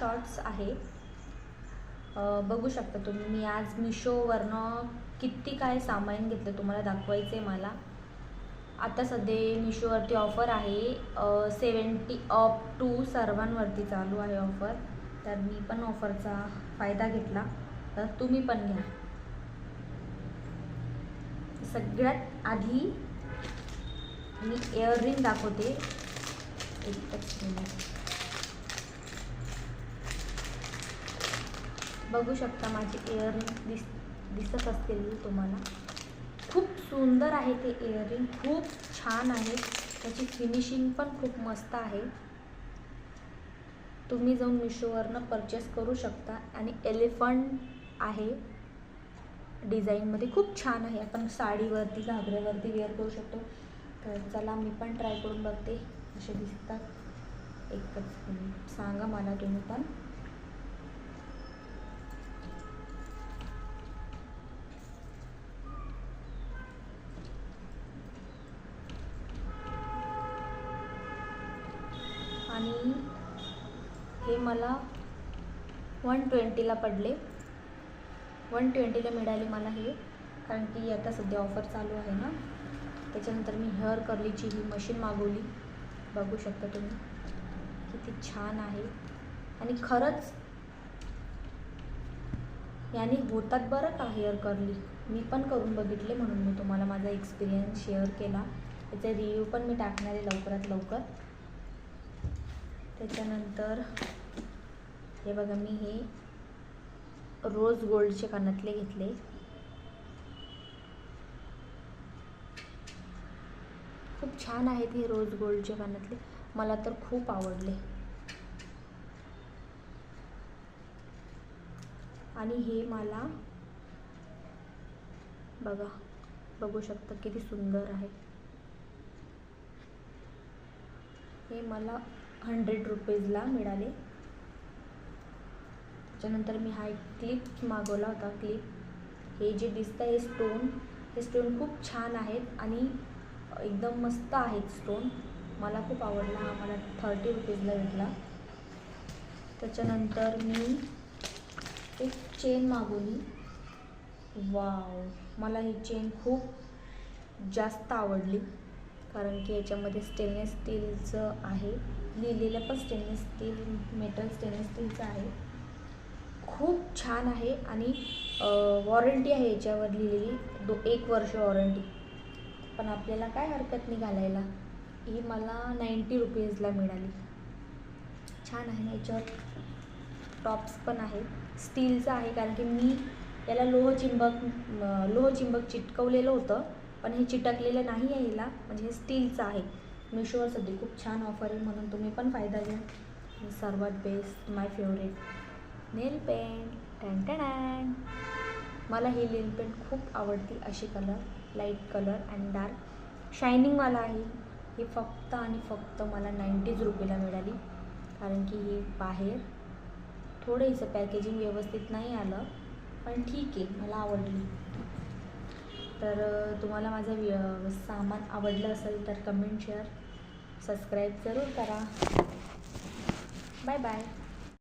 Shorts आहे, बघू शकता तुम्ही. मी आज मिशोवरनं किती काय सामान घेतलं तुम्हाला दाखवायचं आहे मला. आता सध्या मिशोवरती ऑफर आहे, 70 अप टू सर्वांवरती चालू आहे ऑफर. तर मी पण ऑफरचा फायदा घेतला, तर तुम्ही पण घ्या. सगळ्यात आधी मी इयररिंग दाखवते. एकच मिनिट. बघू शकता माझे इयररिंग दिसत असतील तुम्हाला. खूप सुंदर आहे ते इयररिंग, खूप छान आहे. त्याची फिनिशिंग पण खूप मस्त आहे. तुम्ही जाऊन मिशोवरनं परचेस करू शकता. आणि एलिफंट आहे डिझाईनमध्ये, खूप छान आहे. आपण साडीवरती घागऱ्यावरती वेअर करू शकतो. तर चला मी पण ट्राय करून बघते कसे दिसतात. एकच मिनिट, सांगा मला तुम्ही पण. आणि हे मला 120ला पडले, 120ला मिळाले मला हे. कारण की आता सध्या ऑफर चालू आहे ना. त्याच्यानंतर मी हेअर कर्लीची ही मशीन मागवली. बघू शकता तुम्ही किती छान आहे. आणि खरंच याने होतात बरं का हेअर कर्ली. मी पण करून बघितले, म्हणून मी तुम्हाला माझा एक्सपिरियन्स शेअर केला. त्याचा रिव्ह्यू पण मी टाकणार आहे लवकरात लवकर. त्याच्यानंतर हे बघा, मी हे रोज गोल्डचे कानातले घेतले. खूप छान आहेत हे रोज गोल्डचे कानातले, मला तर खूप आवडले. आणि हे मला बघू शकता किती सुंदर आहे. हे मला 100 रुपीजला मिळाले. त्याच्यानंतर मी हा एक क्लिप मागवला होता. क्लिप हे जे दिसतं हे स्टोन खूप छान आहेत आणि एकदम मस्त आहेत स्टोन. मला खूप आवडला हा. मला 30 रुपीजला भेटला. त्याच्यानंतर मी एक चेन मागवली. वाव, मला ही चेन खूप जास्त आवडली. कारण की याच्यामध्ये स्टेनलेस स्टीलचं आहे लिहिलेलं, पण स्टेनलेस स्टीलचं आहे. खूप छान आहे. आणि वॉरंटी आहे याच्यावर लिहिलेली, 1 वर्ष वॉरंटी. पण आपल्याला काय हरकत नाही घालायला. ही मला 90 रुपीजला मिळाली. छान आहे. याच्यावर टॉप्स पण आहे, स्टीलचं आहे. कारण की मी याला लोहचिंबक चिटकवलेलं होतं, पण हे चिटकलेलं नाही आहे याला, म्हणजे हे स्टीलचं आहे. मिशोवर सध्या खूप छान ऑफर आहे, म्हणून तुम्ही पण फायदा घ्या. सर्वात बेस्ट, माय फेवरेट नेल पेंट. टॅन. मला ही नेल पेंट खूप आवडते. अशी कलर, लाईट कलर आणि डार्क शायनिंगवाला आहे. ही फक्त आणि फक्त मला 90 रुपयाला मिळाली. कारण की ही बाहेर थोडं हिचं पॅकेजिंग व्यवस्थित नाही आलं, पण ठीक आहे, मला आवडली. तर तुम्हाला माझं सामान आवडलं असेल तर कमेंट, शेअर, सबस्क्राईब जरूर करा. Bye bye.